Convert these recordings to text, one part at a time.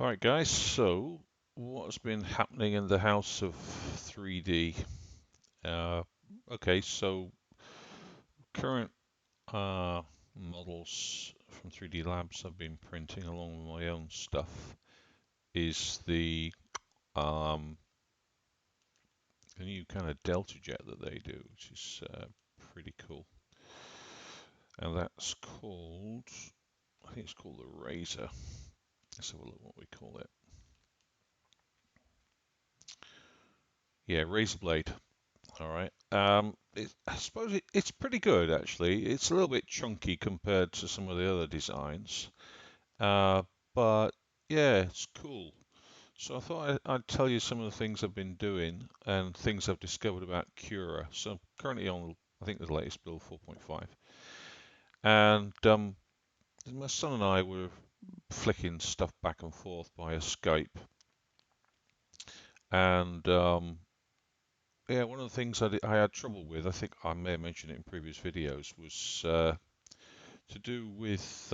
Alright guys, so what's been happening in the house of 3D? Uh, okay, so current models from 3D Labs I've been printing along with my own stuff is um, the new kind of Delta Jet that they do, which is pretty cool. And that's called, I think it's called the Razor. Let's have a look what we call it. Yeah, Razor Blade. All right. I suppose it's pretty good actually. It's a little bit chunky compared to some of the other designs, uh, but yeah, it's cool. So I thought I'd tell you some of the things I've been doing and things I've discovered about Cura. So I'm currently on, I think, the latest build 4.5, and my son and I were flicking stuff back and forth via Skype, and yeah, one of the things I had trouble with, I think I may have mentioned it in previous videos, was to do with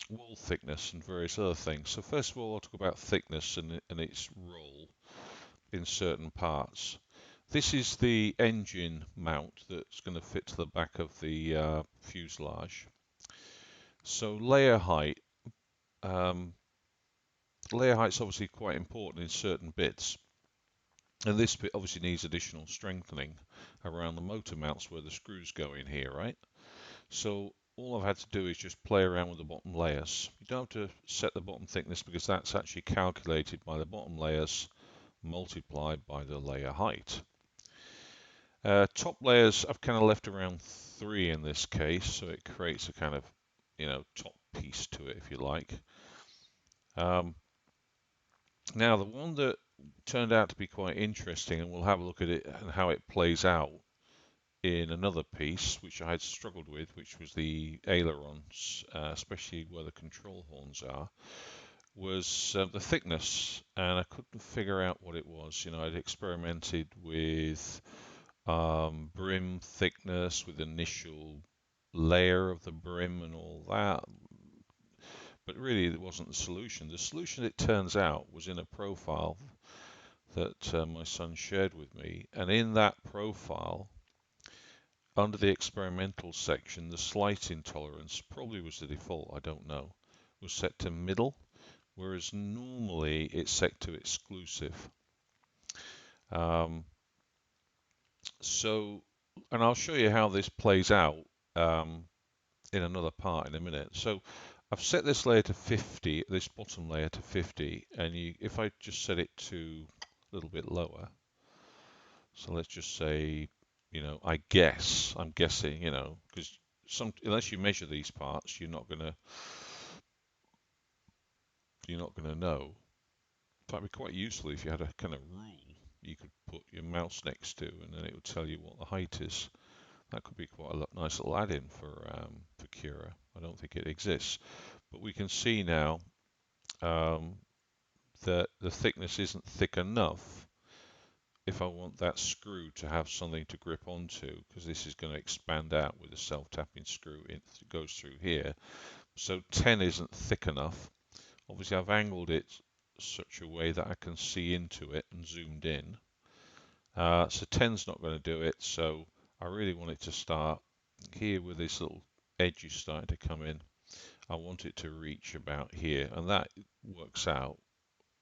wall thickness and various other things. So first of all, I'll talk about thickness and its role in certain parts. This is the engine mount that's going to fit to the back of the fuselage. So um, layer height's obviously quite important in certain bits. And this bit obviously needs additional strengthening around the motor mounts where the screws go in here, right? So all I've had to do is just play around with the bottom layers. You don't have to set the bottom thickness because that's actually calculated by the bottom layers multiplied by the layer height. Top layers I've kind of left around 3 in this case, so it creates a kind of, top piece to it if you like. Um, Now the one that turned out to be quite interesting, and we'll have a look at it and how it plays out in another piece, which I had struggled with, which was the ailerons, especially where the control horns are, was the thickness, and I couldn't figure out what it was. I'd experimented with brim thickness, with initial layer of the brim and all that, but really it wasn't the solution. The solution, it turns out, was in a profile that my son shared with me, and in that profile, under the experimental section, the slight intolerance, probably was the default, I don't know, was set to middle, whereas normally it's set to exclusive. Um, so, and I'll show you how this plays out in another part in a minute. So I've set this layer to 50, this bottom layer to 50, and if I just set it to a little bit lower, so let's just say, I'm guessing, because unless you measure these parts, you're not gonna know. That'd be quite useful if you had a kind of rule you could put your mouse next to, and then it would tell you what the height is. That could be quite a nice little add-in for Cura. I don't think it exists, but we can see now um, that the thickness isn't thick enough if I want that screw to have something to grip onto, because this is going to expand out with a self-tapping screw. It goes through here. So 10 isn't thick enough. Obviously, I've angled it such a way that I can see into it and zoomed in. So 10's not going to do it, so I really want it to start here with this little edges starting to come in. I want it to reach about here, and that works out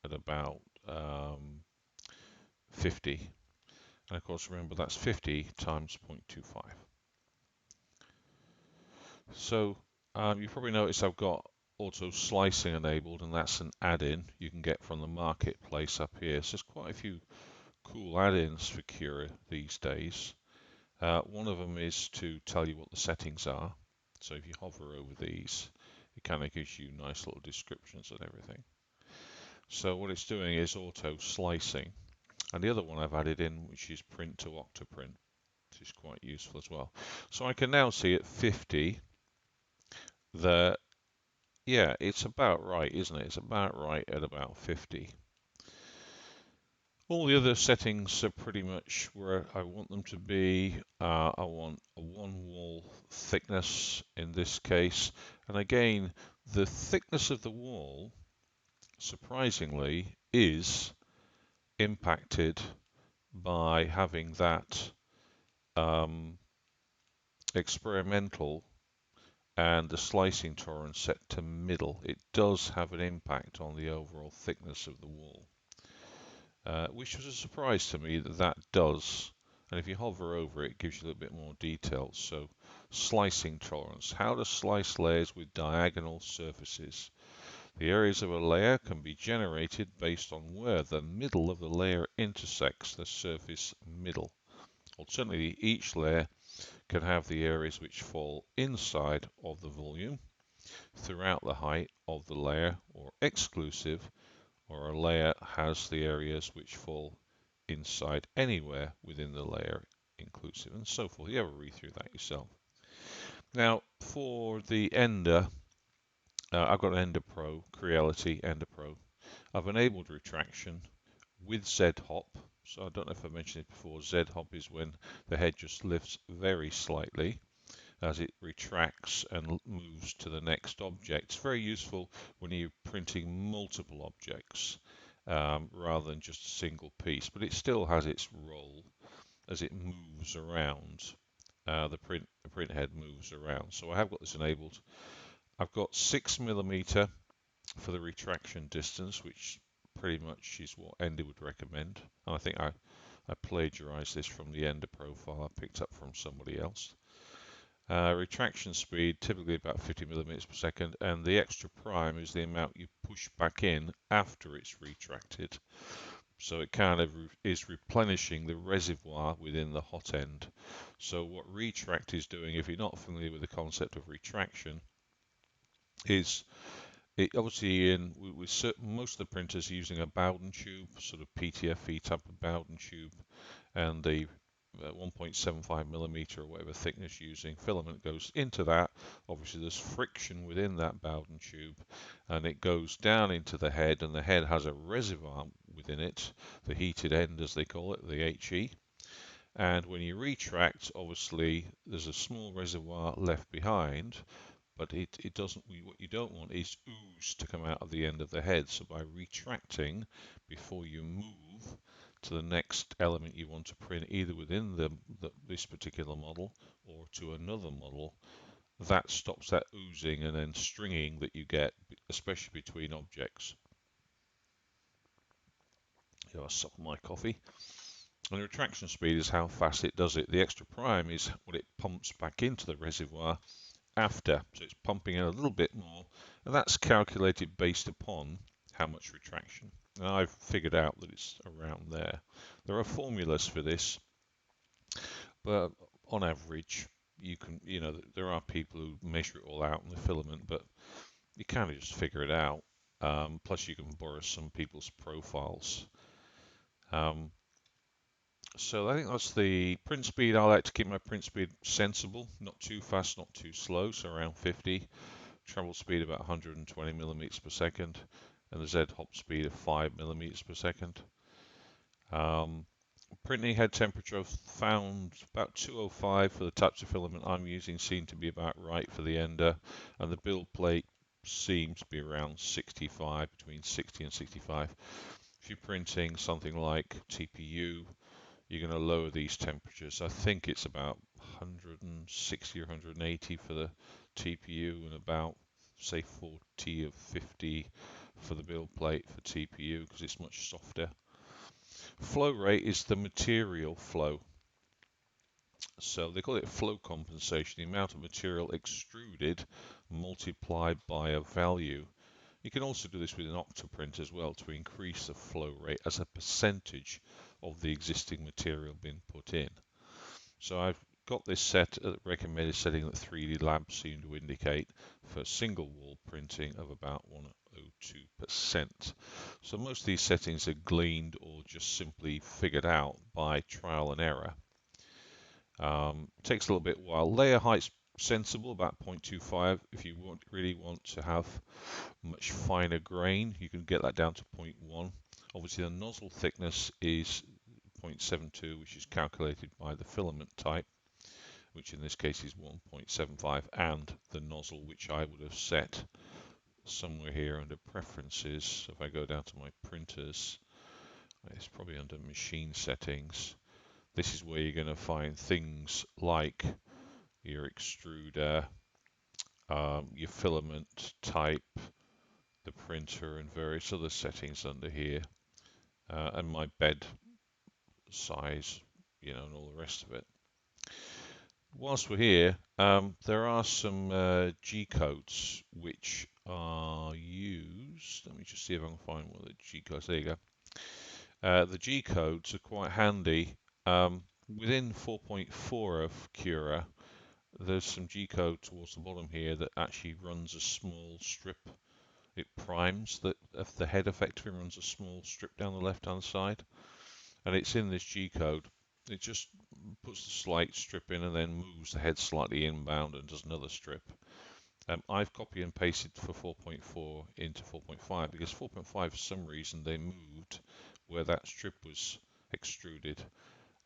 at about 50. And of course, remember that's 50 times 0.25. So you probably noticed I've got auto slicing enabled, and that's an add-in you can get from the marketplace up here. So there's quite a few cool add-ins for Cura these days. One of them is to tell you what the settings are. So if you hover over these, it kind of gives you nice little descriptions and everything. So what it's doing is auto slicing. And the other one I've added in, which is print to octoprint, which is quite useful as well. So I can now see at 50 that, yeah, it's about right, isn't it? It's about right at about 50. All the other settings are pretty much where I want them to be. I want a one wall thickness in this case. And again, the thickness of the wall surprisingly, is impacted by having that um, experimental and the slicing tolerance set to middle. It does have an impact on the overall thickness of the wall, which was a surprise to me that that does. And if you hover over it, it gives you a little bit more detail. So, slicing tolerance, how to slice layers with diagonal surfaces. The areas of a layer can be generated based on where the middle of the layer intersects the surface middle. Alternatively, each layer can have the areas which fall inside of the volume throughout the height of the layer, or exclusive, or a layer has the areas which fall inside anywhere within the layer, inclusive, and so forth. You have a read through that yourself. Now, for the Ender, I've got an Ender Pro, Creality Ender Pro. I've enabled retraction with Z-hop. So I don't know if I mentioned it before. Z-hop is when the head just lifts very slightly as it retracts and moves to the next object. It's very useful when you're printing multiple objects rather than just a single piece, but it still has its role as it moves around. The print head moves around. So I have got this enabled. I've got 6mm for the retraction distance, which pretty much is what Ender would recommend. And I think I plagiarized this from the Ender profile I picked up from somebody else. Retraction speed, typically about 50mm per second, and the extra prime is the amount you push back in after it's retracted. So it kind of is replenishing the reservoir within the hot end. So what retract is doing, if you're not familiar with the concept of retraction, is it obviously with most of the printers using a Bowden tube, sort of PTFE type of Bowden tube, and the 1.75mm or whatever thickness using filament goes into that. Obviously there's friction within that Bowden tube, and it goes down into the head, and the head has a reservoir within it, the heated end as they call it, the HE. And when you retract, obviously there's a small reservoir left behind, but it doesn't. What you don't want is ooze to come out of the end of the head. So by retracting before you move to the next element you want to print, either within this particular model or to another model, that stops that oozing and then stringing that you get, especially between objects. You know, I suck my coffee. And the retraction speed is how fast it does it. The extra prime is what it pumps back into the reservoir after, so it's pumping in a little bit more, and that's calculated based upon how much retraction. And I've figured out that it's around there. There are formulas for this, but on average, there are people who measure it all out in the filament, but you kind of just figure it out. Plus, you can borrow some people's profiles. So I think that's the print speed. I like to keep my print speed sensible, not too fast, not too slow, so around 50. Travel speed about 120 millimeters per second, and the Z-hop speed of 5 millimeters per second. Printing head temperature I've found about 205 for the types of filament I'm using, seem to be about right for the Ender, and the build plate seems to be around 65, between 60 and 65. If you're printing something like TPU, you're going to lower these temperatures. I think it's about 160 or 180 for the TPU and about, say, 40 or 50 for the build plate for TPU because it's much softer. Flow rate is the material flow. So they call it flow compensation, the amount of material extruded multiplied by a value. You can also do this with an octoprint as well to increase the flow rate as a percentage of the existing material being put in. So I've got this set at recommended setting that 3DLabs seem to indicate for single wall printing of about 102%. So most of these settings are gleaned or just simply figured out by trial and error. Takes a little bit while. Layer height's sensible, about 0.25. If you really want to have much finer grain, you can get that down to 0.1. Obviously the nozzle thickness is 0.72, which is calculated by the filament type, which in this case is 1.75, and the nozzle, which I would have set somewhere here under preferences. If I go down to my printers, it's probably under machine settings. This is where you're going to find things like your extruder, your filament type, the printer, and various other settings under here, and my bed size, and all the rest of it. Whilst we're here, there are some G-codes which are used. Let me just see if I can find one of the G-codes. There you go. The G-codes are quite handy. Within 4.4 of Cura, there's some G-code towards the bottom here that actually runs a small strip. It primes the head effectively, runs a small strip down the left-hand side, and it's in this G-code. It just puts the slight strip in and then moves the head slightly inbound and does another strip. I've copy and pasted for 4.4 into 4.5 because 4.5 for some reason they moved where that strip was extruded.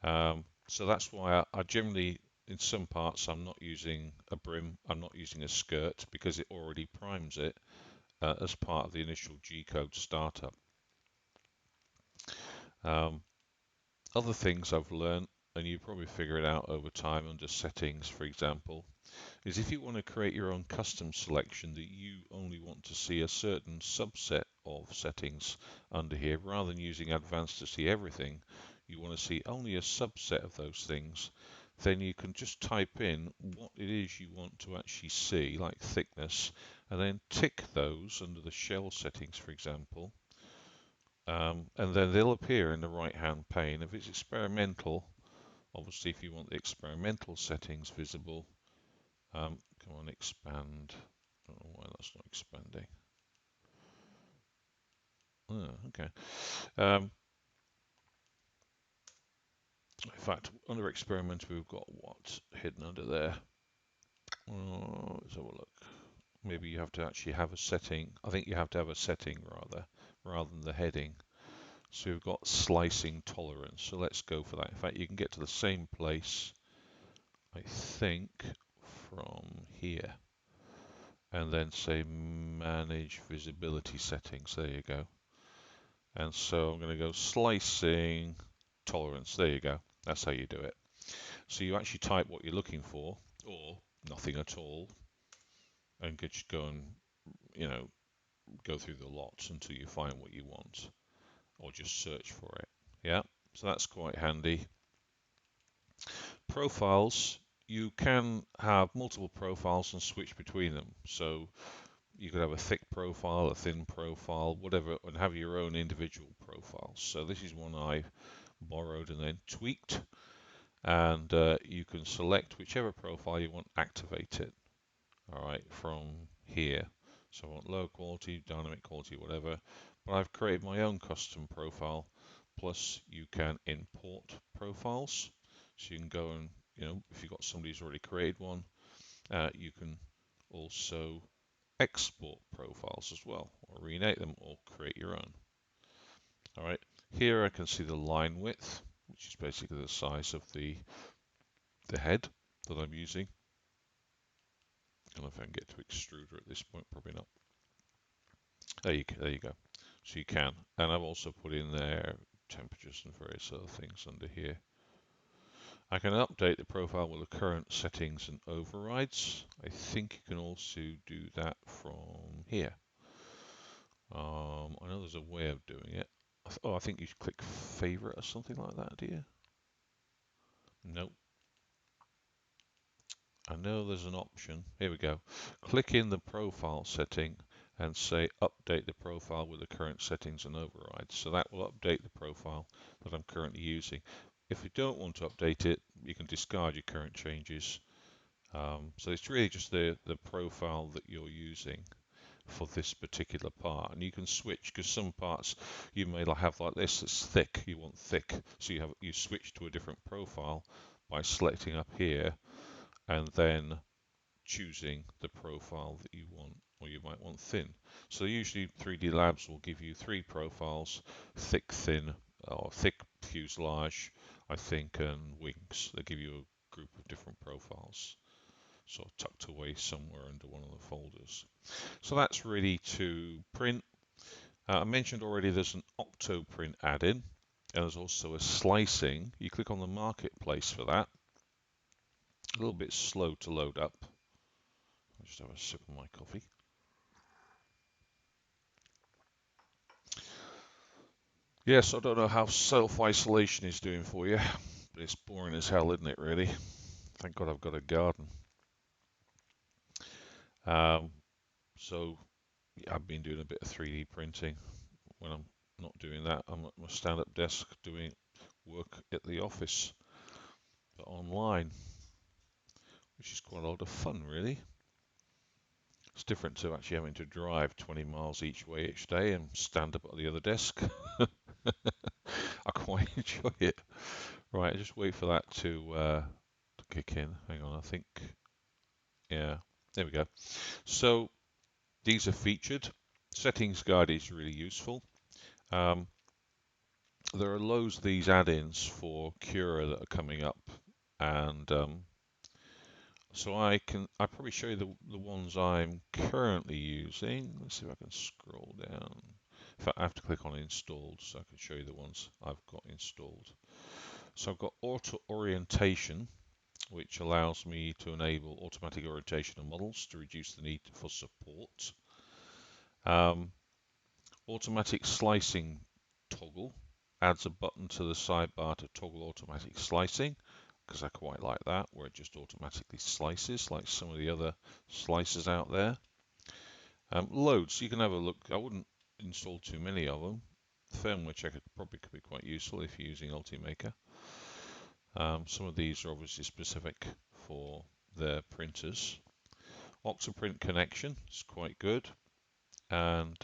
So that's why I generally, in some parts, I'm not using a brim, I'm not using a skirt because it already primes it as part of the initial G-code startup. Other things I've learned, and you probably figure it out over time under settings, for example, is if you want to create your own custom selection that you only want to see a certain subset of settings under here, rather than using advanced to see everything, you want to see only a subset of those things, then you can just type in what it is you want to actually see, like thickness, and then tick those under the shell settings, for example. And then they'll appear in the right-hand pane. If it's experimental, obviously if you want the experimental settings visible, come on, expand. I don't know why that's not expanding. Oh, okay. In fact, under experimental, we've got what hidden under there? Let's have a look. Maybe you have to actually have a setting. I think you have to have a setting rather than the heading. So we've got slicing tolerance. So let's go for that. In fact, you can get to the same place, I think, from here. And then say manage visibility settings. There you go. And so I'm going to go slicing tolerance. There you go. That's how you do it. So you actually type what you're looking for, or nothing at all, and just go and, go through the lots until you find what you want, or just search for it. Yeah, so that's quite handy. Profiles, you can have multiple profiles and switch between them. So you could have a thick profile, a thin profile, whatever, and have your own individual profiles. So this is one I borrowed and then tweaked, and you can select whichever profile you want, activate it. All right, from here. So I want low quality, dynamic quality, whatever. But I've created my own custom profile. Plus, you can import profiles. So you can go and, if you've got somebody who's already created one, you can also export profiles as well, or rename them, or create your own. All right, here I can see the line width, which is basically the size of the head that I'm using. I don't know if I can get to extruder at this point, probably not. There you go. So you can, and I've also put in there temperatures and various other things under here. I can update the profile with the current settings and overrides. I think you can also do that from here. I know there's a way of doing it. I think you click favorite or something like that, do you? Nope. I know there's an option. Here we go. Click in the profile setting and say update the profile with the current settings and overrides. So that will update the profile that I'm currently using. If you don't want to update it, you can discard your current changes. So it's really just the profile that you're using for this particular part, and you can switch because some parts you may have like this. It's thick. You want thick, so you switch to a different profile by selecting up here and then choosing the profile that you want, or you might want thin. So usually 3DLabs will give you 3 profiles: thick, thin, or thick fuselage, I think, and wings. They give you a group of different profiles. sort of tucked away somewhere under one of the folders. So that's ready to print. I mentioned already there's an Octoprint add-in, and there's also a slicing. You click on the marketplace for that. A little bit slow to load up. I'll just have a sip of my coffee. Yes, I don't know how self-isolation is doing for you, but it's boring as hell, isn't it, really? Thank God I've got a garden. Um, so yeah, I've been doing a bit of 3D printing. When I'm not doing that, I'm at my stand-up desk doing work at the office, but online, which is quite a lot of fun, really. It's different to actually having to drive 20 miles each way each day and stand up at the other desk. I quite enjoy it. Right, just wait for that to kick in. Hang on, I think, yeah, there we go. So these are featured. Settings guide is really useful. Um, there are loads of these add-ins for Cura that are coming up, and so I'll probably show you the ones I'm currently using. Let's see if I can scroll down. In fact, I have to click on installed so I can show you the ones I've got installed. So I've got auto orientation, which allows me to enable automatic orientation of models to reduce the need for support. Automatic slicing toggle adds a button to the sidebar to toggle automatic slicing, because I quite like that, where it just automatically slices like some of the other slicers out there. Loads, you can have a look. I wouldn't install too many of them. Firmware checker probably could be quite useful if you're using Ultimaker. Some of these are obviously specific for their printers. Octoprint connection is quite good, and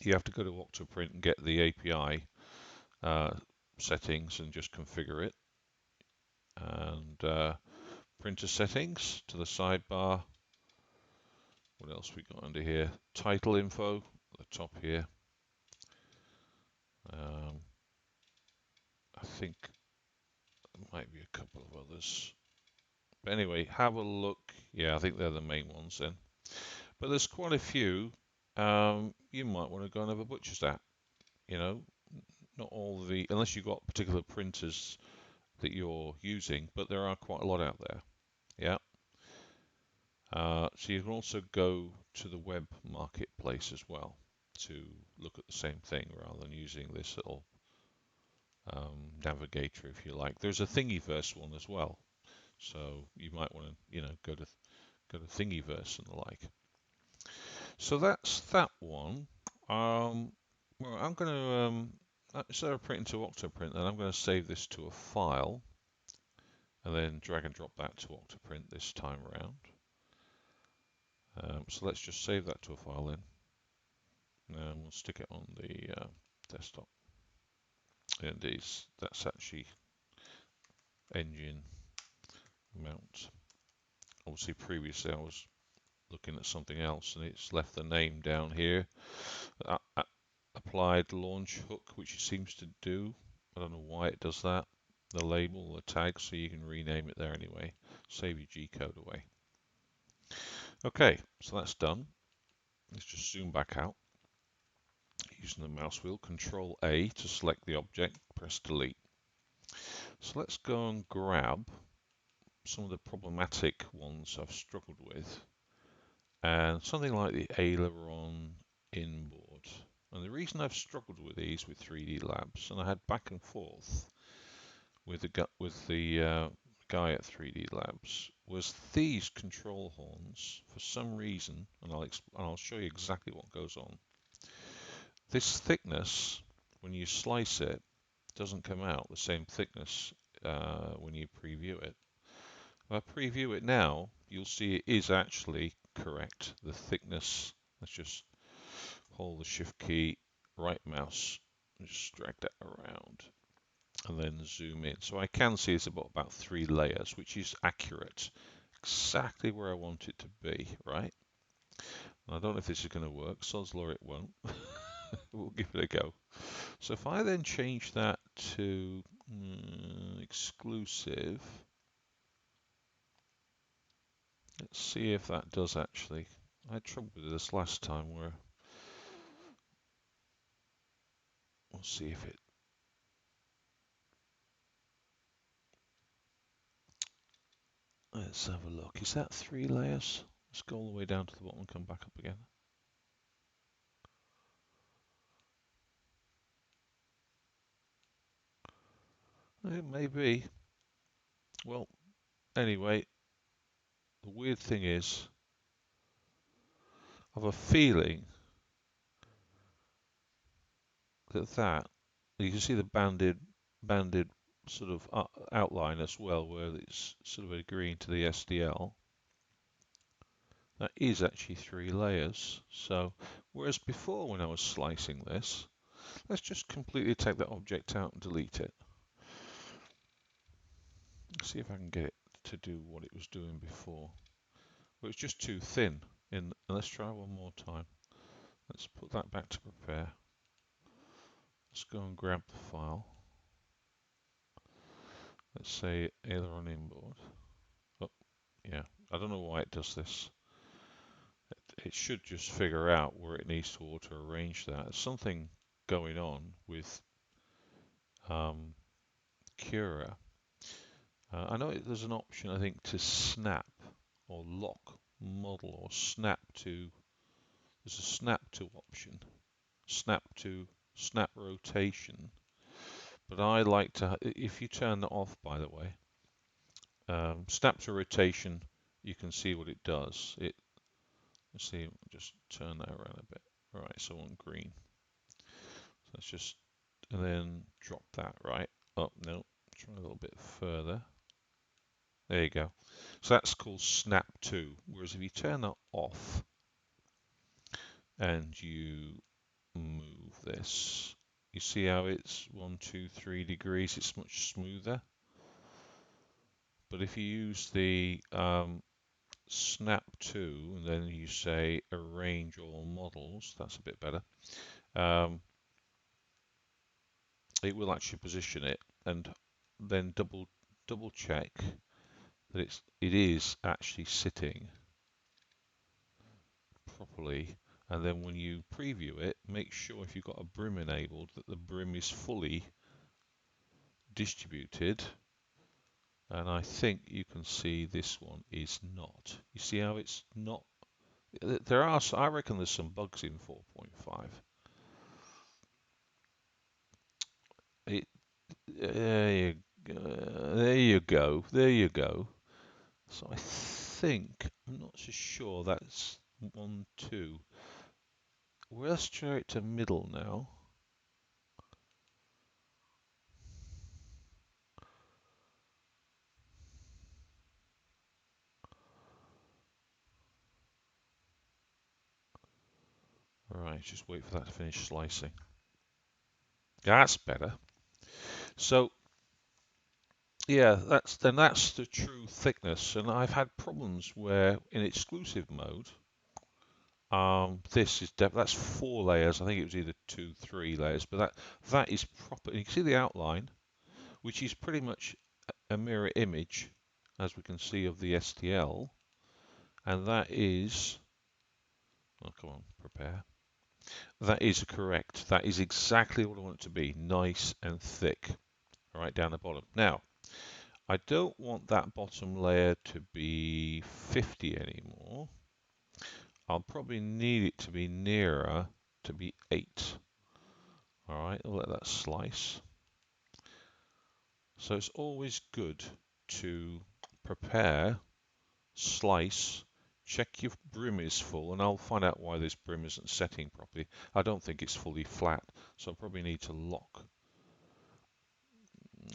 you have to go to Octoprint and get the API settings and just configure it. And printer settings to the sidebar. What else we got under here? Title info at the top here. I think there might be a couple of others. But anyway, have a look. Yeah, I think they're the main ones then. But there's quite a few. You might want to go and have a butcher's at. You know, not all the, unless you've got particular printers that you're using, but there are quite a lot out there. Yeah. So you can also go to the web marketplace as well to look at the same thing rather than using this little navigator, if you like. There's a Thingiverse one as well, so you might want to, go to Thingiverse and the like. So that's that one. Well, I'm going to instead of printing to Octoprint, then I'm going to save this to a file, and then drag and drop that to Octoprint this time around. So let's just save that to a file then, and we'll stick it on the desktop. And that's actually engine mount. Obviously previously I was looking at something else and it's left the name down here. Applied launch hook, which it seems to do. I don't know why it does that. The label, the tag, so you can rename it there anyway. Save your G code away. Okay, so that's done. Let's just zoom back out. Using the mouse wheel, Control A to select the object, press delete. So let's go and grab some of the problematic ones I've struggled with, and something like the aileron inboard. And the reason I've struggled with these with 3DLabs, and I had back and forth with the guy at 3DLabs, was these control horns for some reason, and I'll show you exactly what goes on. This thickness, when you slice it, doesn't come out the same thickness when you preview it. If I preview it now, you'll see it is actually correct. The thickness, let's just hold the shift key, right mouse, and just drag that around, and then zoom in. So I can see it's about 3 layers, which is accurate. Exactly where I want it to be, right? And I don't know if this is going to work. Sod's law it won't. We'll give it a go. So if I then change that to exclusive, Let's see if that does actually. I had trouble with this last time where, we'll see if it, let's have a look. Is that 3 layers? Let's go all the way down to the bottom and come back up again. It may be. Well, anyway, the weird thing is, I have a feeling that you can see the banded sort of outline as well, where it's sort of agreeing to the SDL. That is actually 3 layers. So, whereas before when I was slicing this, let's just completely take that object out and delete it. Let's see if I can get it to do what it was doing before. Well, it's just too thin. Let's try one more time. Let's put that back to prepare. Let's go and grab the file. Let's say aileron inboard. Oh, yeah. I don't know why it does this. It should just figure out where it needs to auto arrange that. There's something going on with Cura. I know there's an option, I think, to snap or lock model or snap to. There's a snap to option, snap rotation. But I like to, if you turn that off, by the way, snap to rotation, you can see what it does. Let's see, just turn that around a bit. All right, so on green. So let's just, and then drop that right. Oh, no, try a little bit further. There you go. So that's called snap to. Whereas if you turn that off and you move this, you see how it's 1, 2, 3 degrees. It's much smoother. But if you use the snap to, and then you say arrange all models, that's a bit better. It will actually position it, and then double check that it is actually sitting properly. And then when you preview it, make sure if you've got a brim enabled that the brim is fully distributed. And I think you can see this one is not. You see how it's not? There are, I reckon there's some bugs in 4.5. There you go. There you go. So I think, I'm not so sure that's 1, 2. Let's try it to middle now. Alright, just wait for that to finish slicing. That's better. So, yeah, that's the true thickness. And I've had problems where in exclusive mode, this is that's 4 layers. I think it was either 2, 3 layers, but that is proper. You can see the outline, which is pretty much a mirror image, as we can see, of the STL, and that is. Oh, come on, prepare. That is correct. That is exactly what I want it to be, nice and thick, right down the bottom. Now, I don't want that bottom layer to be 50 anymore. I'll probably need it to be nearer to be 8. All right, I'll let that slice. So it's always good to prepare, slice, check your brim is full, and I'll find out why this brim isn't setting properly. I don't think it's fully flat, so I probably need to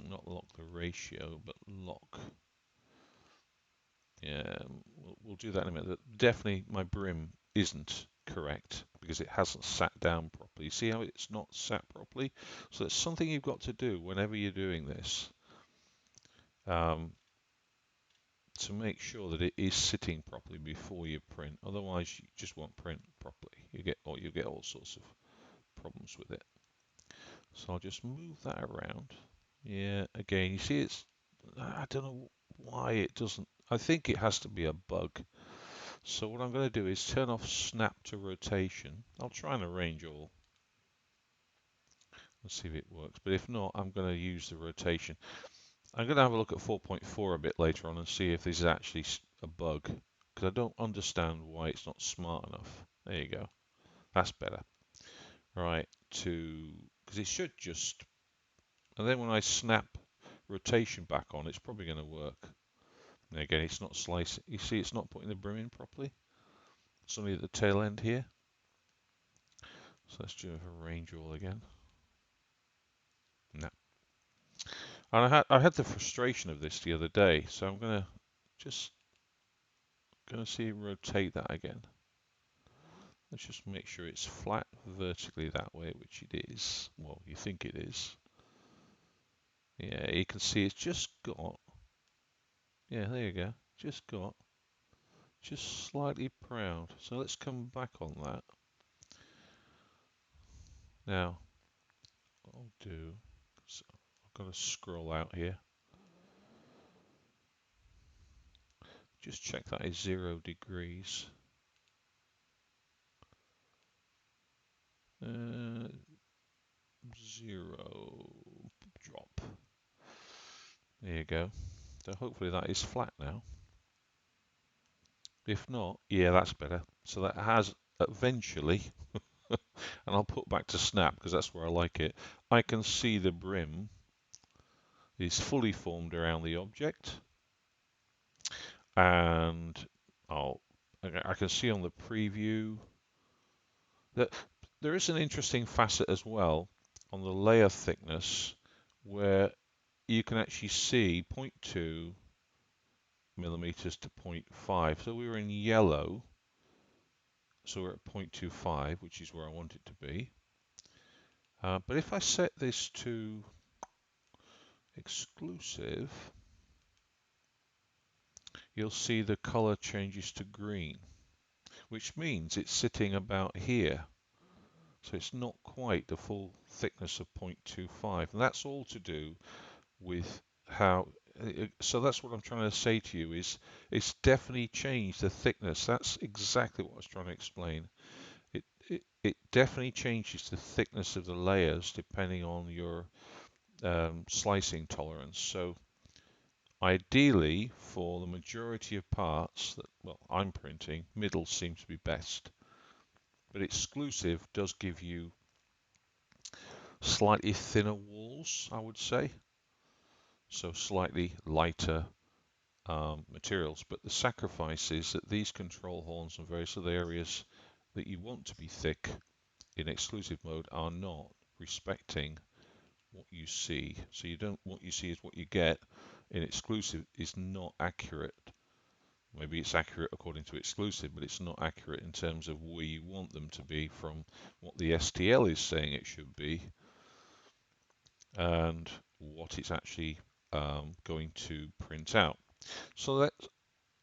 not lock the ratio, but lock. Yeah, we'll do that in a minute. Definitely my brim isn't correct because it hasn't sat down properly. See how it's not sat properly? So it's something you've got to do whenever you're doing this, to make sure that it is sitting properly before you print. Otherwise, you just won't print properly. You get all sorts of problems with it. So I'll just move that around. Yeah, again, you see I don't know. why it doesn't. I think it has to be a bug. So what I'm going to do is turn off snap to rotation. I'll try and arrange all. Let's see if it works. But if not, I'm going to use the rotation. I'm going to have a look at 4.4 a bit later on and see if this is actually a bug. Because I don't understand why it's not smart enough. There you go. That's better. Right, because it should just, and then when I snap rotation back on, it's probably going to work. And again, it's not slicing. You see, it's not putting the brim in properly. It's only at the tail end here. So let's do a range all again. No. And I had the frustration of this the other day, so I'm just gonna see rotate that again. Let's just make sure it's flat vertically that way, which it is. Well, you think it is. Yeah, you can see it's just got. Yeah, there you go. Just slightly proud. So let's come back on that. Now, what I'll do, so I've got to scroll out here. Just check that is 0 degrees. 0 drop. There you go. So hopefully that is flat now. If not, yeah, that's better. So that has eventually, and I'll put back to snap because that's where I like it. I can see the brim is fully formed around the object, and I can see on the preview that there is an interesting facet as well on the layer thickness where you can actually see 0.2 millimeters to 0.5. So we were in yellow, so we're at 0.25, which is where I want it to be. But if I set this to exclusive, you'll see the color changes to green, which means it's sitting about here. So it's not quite the full thickness of 0.25. And that's all to do with how, so that's what I'm trying to say to you is it's definitely changed the thickness. That's exactly what I was trying to explain. It definitely changes the thickness of the layers depending on your slicing tolerance. So ideally, for the majority of parts that, well, I'm printing, middle seems to be best. But exclusive does give you slightly thinner walls, I would say. So slightly lighter materials. But the sacrifice is that these control horns and various other areas that you want to be thick in exclusive mode are not respecting what you see. So you don't, what you see is what you get in exclusive is not accurate. Maybe it's accurate according to exclusive, but it's not accurate in terms of where you want them to be from what the STL is saying it should be and what it's actually going to print out. So that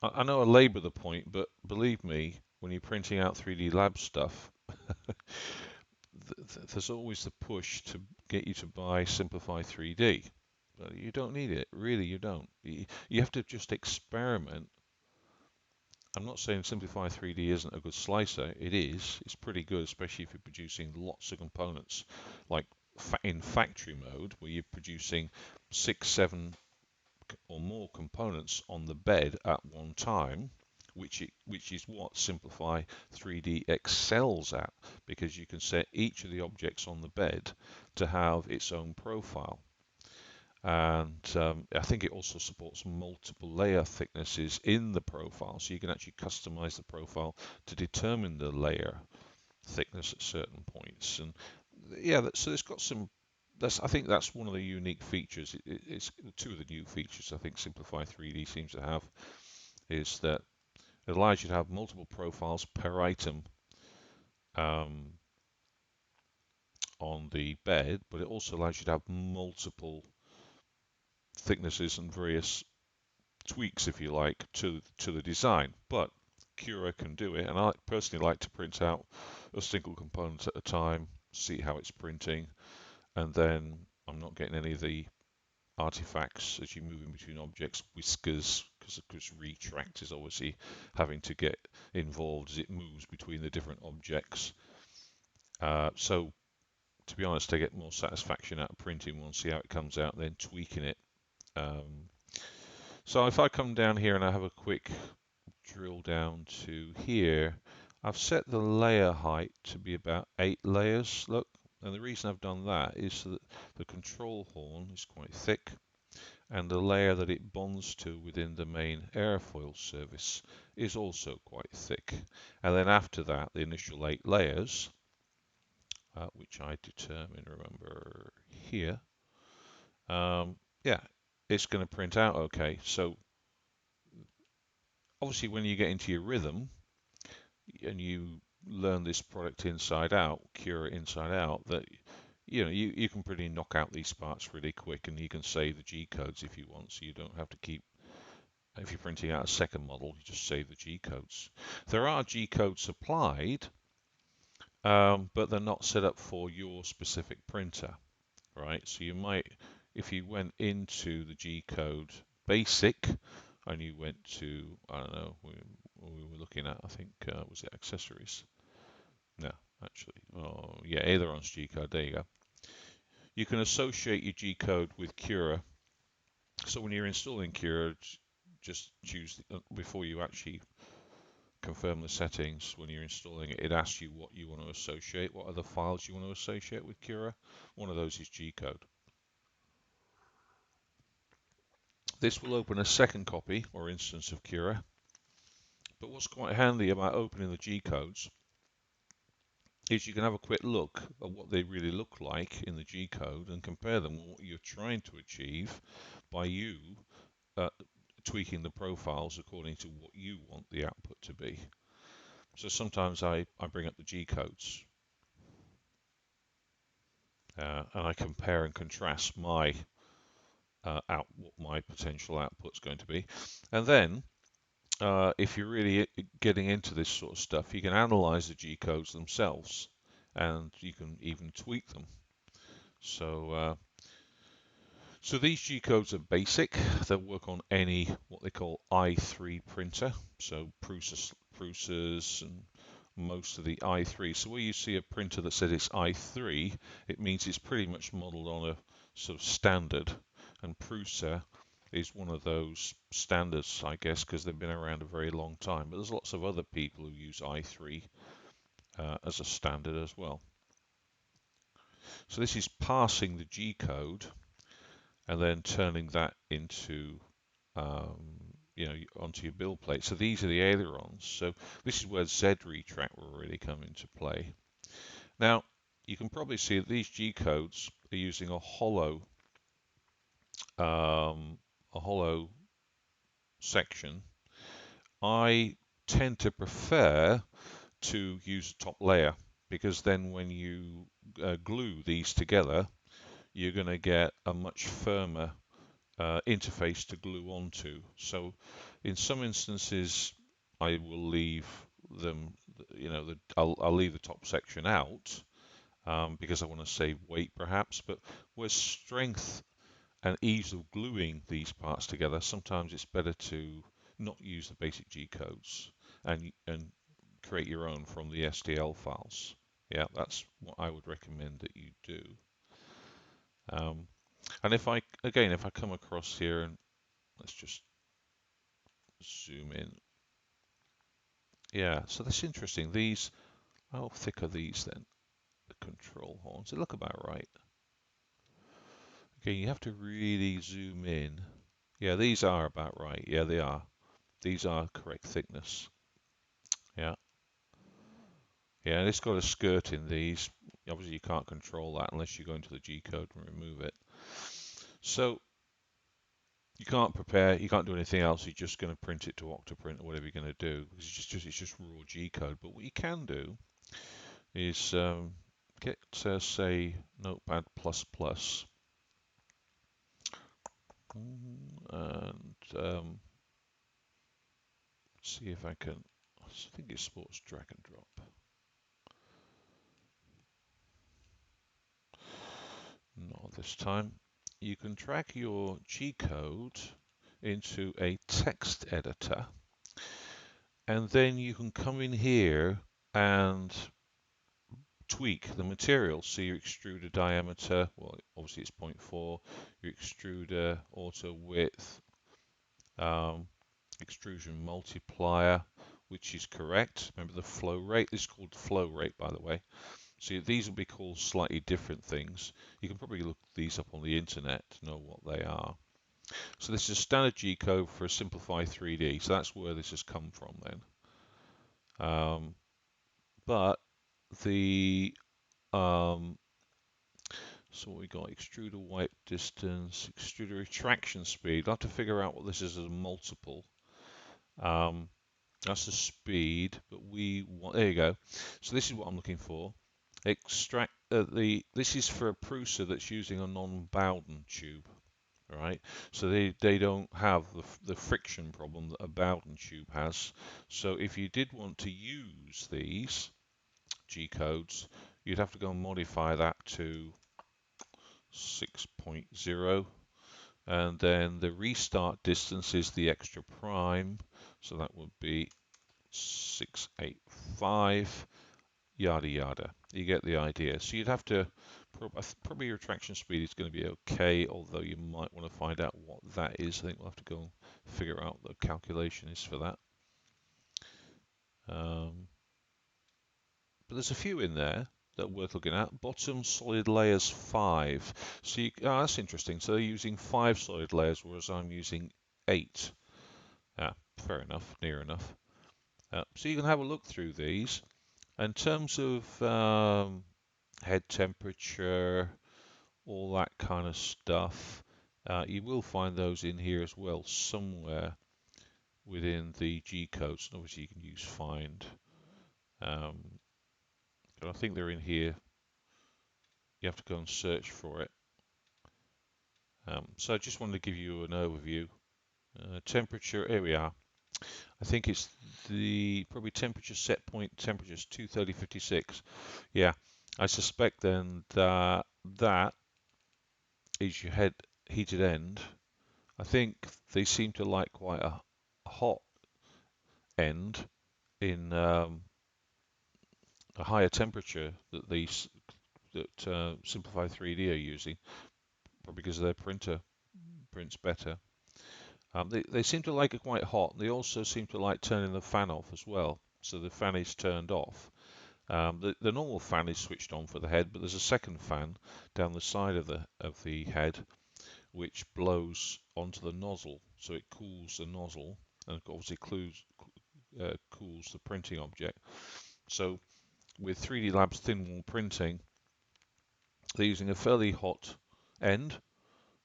I know I labour the point, but believe me, when you're printing out 3DLabs stuff, there's always the push to get you to buy Simplify 3D. But you don't need it, really. You don't. You have to just experiment. I'm not saying Simplify 3D isn't a good slicer. It is. It's pretty good, especially if you're producing lots of components, like in factory mode, where you're producing 6, 7 or more components on the bed at one time, which is what Simplify 3D excels at, because you can set each of the objects on the bed to have its own profile. And I think it also supports multiple layer thicknesses in the profile, so you can actually customize the profile to determine the layer thickness at certain points. And yeah, so it's got some. I think that's one of the unique features. It's two of the new features I think Simplify 3D seems to have is that it allows you to have multiple profiles per item on the bed, but it also allows you to have multiple thicknesses and various tweaks, if you like, to the design. But Cura can do it, and I personally like to print out a single component at a time, see how it's printing, and then I'm not getting any of the artifacts as you move in between objects, whiskers, because retract is obviously having to get involved as it moves between the different objects. So to be honest, I get more satisfaction out of printing one, see how it comes out, then tweaking it. So if I come down here and I have a quick drill down to here, I've set the layer height to be about 8 layers, look. And the reason I've done that is so that the control horn is quite thick, and the layer that it bonds to within the main airfoil surface is also quite thick. And then after that, the initial 8 layers, which I determine, remember, here, yeah, it's going to print out okay. So obviously when you get into your rhythm and you learn this product inside out, Cura inside out, that you can pretty knock out these parts really quick, and you can save the G codes if you want, so you don't have to keep, if you're printing out a second model, you just save the G codes. There are G codes supplied, but they're not set up for your specific printer, right? So you might, if you went into the G code basic and you went to, I don't know, we were looking at, I think, was it accessories? No, actually. Oh, yeah, Aileron's G code. There you go. You can associate your G code with Cura. So when you're installing Cura, just choose, before you actually confirm the settings, when you're installing it, it asks you what you want to associate, what other files you want to associate with Cura. One of those is G code. This will open a second copy or instance of Cura. But what's quite handy about opening the G codes is you can have a quick look at what they really look like in the G code and compare them with what you're trying to achieve by you tweaking the profiles according to what you want the output to be. So sometimes I bring up the G codes and I compare and contrast my what my potential output's going to be. And then if you're really getting into this sort of stuff, you can analyze the G codes themselves, and you can even tweak them. So, so these G codes are basic. They'll work on any what they call i3 printer. So Prusa's and most of the i3. So where you see a printer that says it's i3, it means it's pretty much modeled on a sort of standard. And Prusa is one of those standards, I guess, because they've been around a very long time. But there's lots of other people who use i3 as a standard as well. So this is parsing the G code and then turning that into onto your build plate. So these are the ailerons. So this is where Z retract will really come into play. Now you can probably see that these G codes are using a hollow section. I tend to prefer to use a top layer, because then when you glue these together, you're going to get a much firmer interface to glue onto. So in some instances, I will leave them, I'll leave the top section out because I want to save weight perhaps, but where strength and ease of gluing these parts together, sometimes it's better to not use the basic G codes and create your own from the STL files. Yeah, that's what I would recommend that you do. And if I come across here, and let's just zoom in. Yeah, so that's interesting. These, how thick are these then? The control horns, they look about right. Okay, you have to really zoom in. Yeah, these are about right. Yeah, they are. These are correct thickness. Yeah. Yeah, and it's got a skirt in these. Obviously, you can't control that unless you go into the G code and remove it. So you can't prepare, you can't do anything else. You're just going to print it to Octoprint or whatever you're going to do. It's just raw G code. But what you can do is get say Notepad++, and see if I can. I think it supports drag and drop. Not this time. you can drag your G-code into a text editor, and then you can come in here and tweak the material. So your extruder diameter, well, obviously it's 0.4, your extruder auto width, extrusion multiplier, which is correct. Remember the flow rate, this is called flow rate, by the way. So these will be called slightly different things. You can probably look these up on the internet to know what they are. So this is a standard G code for a simplified 3D. So that's where this has come from then. But the so what we got, extruder wipe distance, extruder retraction speed. I'll have to figure out what this is as a multiple. That's the speed, but we want, there you go. So this is what I'm looking for. Extract this is for a Prusa that's using a non-Bowden tube, right? So they don't have the friction problem that a Bowden tube has. So if you did want to use these G codes, you'd have to go and modify that to 6.0, and then the restart distance is the extra prime, so that would be 685, yada yada. You get the idea. So you'd have to, probably your retraction speed is going to be okay, although you might want to find out what that is. I think we'll have to go and figure out what the calculation is for that. But there's a few in there that are worth looking at. Bottom solid layers 5. So that's interesting. So they're using 5 solid layers, whereas I'm using 8. Yeah, fair enough, near enough. So you can have a look through these. In terms of head temperature, all that kind of stuff, you will find those in here as well, somewhere within the G codes. And obviously you can use find. But I think they're in here. You have to go and search for it. So I just wanted to give you an overview. Temperature, here we are. I think it's the probably temperature set point, temperature is 230.56. Yeah, I suspect then that that is your head heated end. I think they seem to like quite a hot end in a higher temperature that these Simplify 3D are using, probably because their printer prints better. They seem to like it quite hot. They also seem to like turning the fan off as well. So the fan is turned off. The normal fan is switched on for the head, but there's a second fan down the side of the head which blows onto the nozzle, so it cools the nozzle and obviously cools the printing object. So with 3DLabs thin wall printing, they're using a fairly hot end.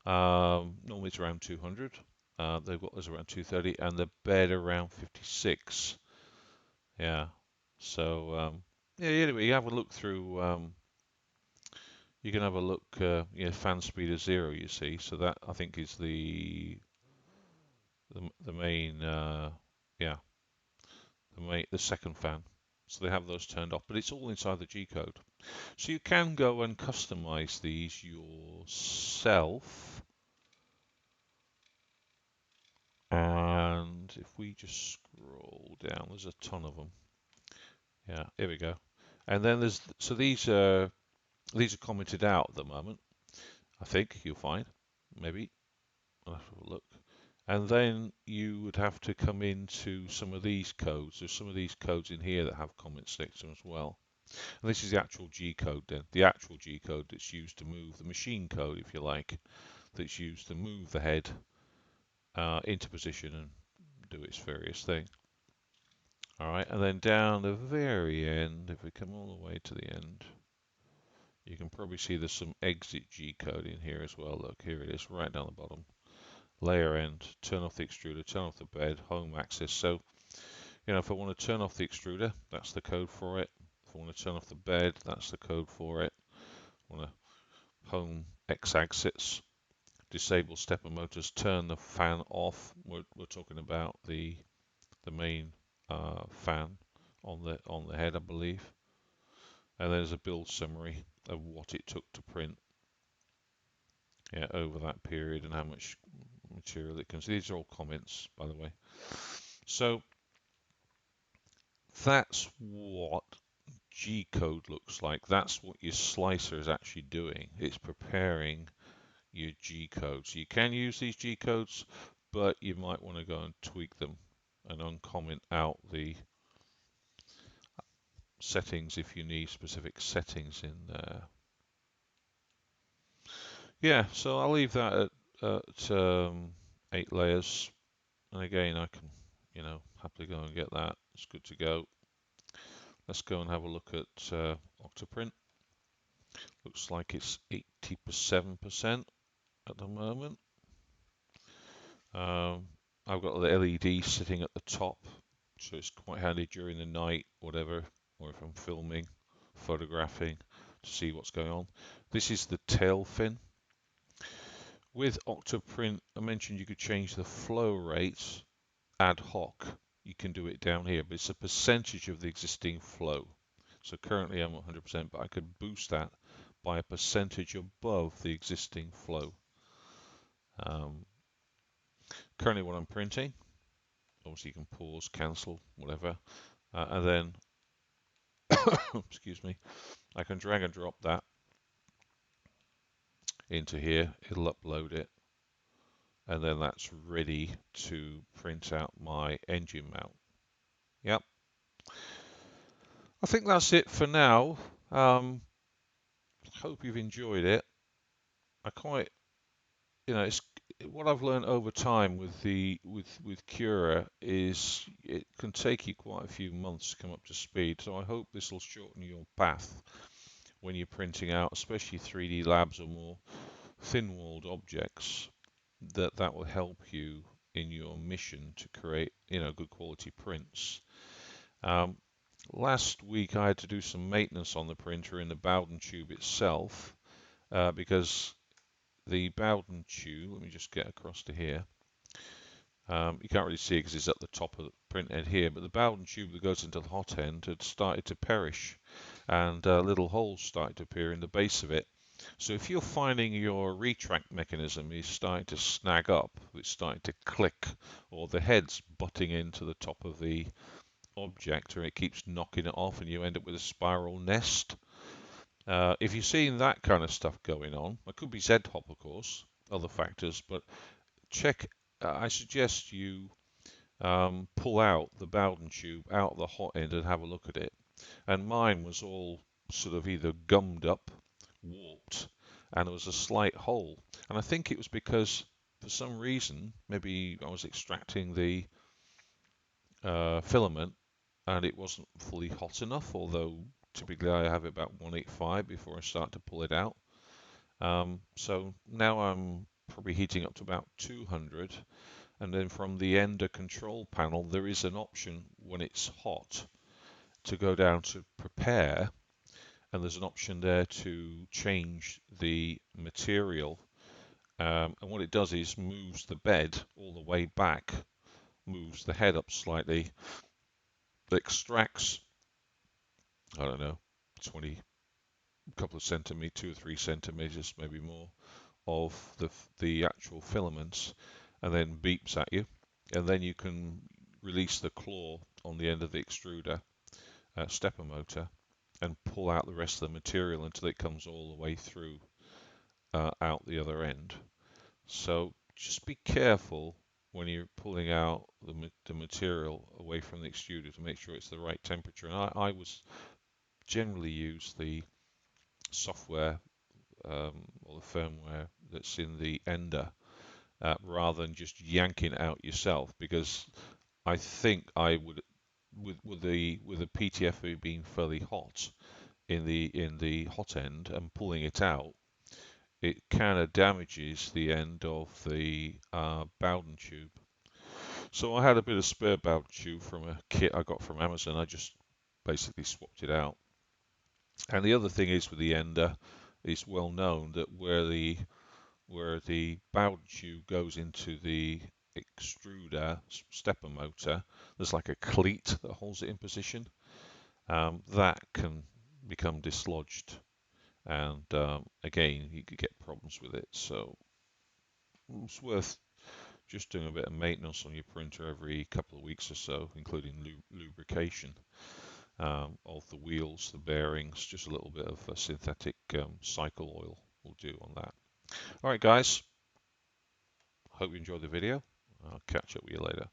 Normally it's around 200. They've got this around 230, and the bed around 56. Yeah. So yeah. Anyway, you have a look through. You can have a look. Fan speed is 0. You see, so that I think is the main. Yeah, the second fan. So they have those turned off, but it's all inside the G code. So you can go and customize these yourself. And if we just scroll down, there's a ton of them. Yeah, here we go. And then these are commented out at the moment. I think you'll find, maybe. I'll have to have a look. And then you would have to come into some of these codes. There's some of these codes in here that have comments next to them as well. And this is the actual G code then, the actual G code that's used to move the machine code, if you like, that's used to move the head into position and do its various thing. All right, and then down the very end, if we come all the way to the end, you can probably see there's some exit G code in here as well. Look, here it is, right down the bottom. Layer end, turn off the extruder, turn off the bed, home axis. So, if I want to turn off the extruder, that's the code for it. If I want to turn off the bed, that's the code for it. I want to home x-axis, disable stepper motors, turn the fan off. We're talking about the main fan on the head, I believe. And there's a build summary of what it took to print. yeah, over that period and how much material it can. These are all comments, by the way. So that's what G-code looks like. That's what your slicer is actually doing. It's preparing your G-codes. You can use these G-codes, but you might want to go and tweak them and uncomment out the settings if you need specific settings in there. Yeah, so I'll leave that at 8 layers. And again, I can, happily go and get that. It's good to go. Let's go and have a look at Octoprint. Looks like it's 87% at the moment. I've got the LED sitting at the top, so it's quite handy during the night, whatever, or if I'm filming, photographing, to see what's going on. This is the tail fin. With Octoprint, I mentioned you could change the flow rates ad hoc. You can do it down here, but it's a percentage of the existing flow. So currently I'm 100%, but I could boost that by a percentage above the existing flow. Currently what I'm printing, obviously you can pause, cancel, whatever, and then, excuse me, I can drag and drop that into here, it'll upload it, and then that's ready to print out my engine mount. Yep. I think that's it for now. Hope you've enjoyed it. I quite, it's what I've learned over time with Cura is it can take you quite a few months to come up to speed. So I hope this will shorten your path when you're printing out, especially 3DLabs or more thin-walled objects. That will help you in your mission to create, good quality prints. Um, Last week I had to do some maintenance on the printer in the Bowden tube itself because the Bowden tube, let me just get across to here. You can't really see it because it's at the top of the print head here, but the Bowden tube that goes into the hot end had started to perish and little holes started to appear in the base of it. So if you're finding your retract mechanism is starting to snag up, it's starting to click, or the head's butting into the top of the object, or it keeps knocking it off and you end up with a spiral nest. If you're seeing that kind of stuff going on, it could be Z-hop, of course, other factors, but check. I suggest you pull out the Bowden tube out of the hot end and have a look at it. And mine was all sort of either gummed up, warped, and there was a slight hole. And I think it was because, for some reason, maybe I was extracting the filament and it wasn't fully hot enough, although typically I have it about 185 before I start to pull it out. So now I'm probably heating up to about 200, and then from the Ender control panel there is an option when it's hot to go down to prepare, and there's an option there to change the material, and what it does is moves the bed all the way back, moves the head up slightly, extracts, I don't know, 20, a couple of centimeters, 2 or 3 centimeters, maybe more, of the actual filaments, and then beeps at you, and then you can release the claw on the end of the extruder stepper motor and pull out the rest of the material until it comes all the way through out the other end. So just be careful when you're pulling out the material away from the extruder to make sure it's the right temperature. And I was generally use the software or the firmware that's in the Ender rather than just yanking it out yourself, because I think I would, with the PTFE being fairly hot in the hot end and pulling it out, it kind of damages the end of the Bowden tube. So I had a bit of spare Bowden tube from a kit I got from Amazon. I just basically swapped it out. And the other thing is with the Ender, it's well known that where the Bowden tube goes into the extruder stepper motor, there's like a cleat that holds it in position. That can become dislodged, and again, you could get problems with it. So it's worth just doing a bit of maintenance on your printer every couple of weeks or so, including lubrication of the wheels, the bearings, just a little bit of synthetic cycle oil will do on that. All right, guys, hope you enjoyed the video. I'll catch up with you later.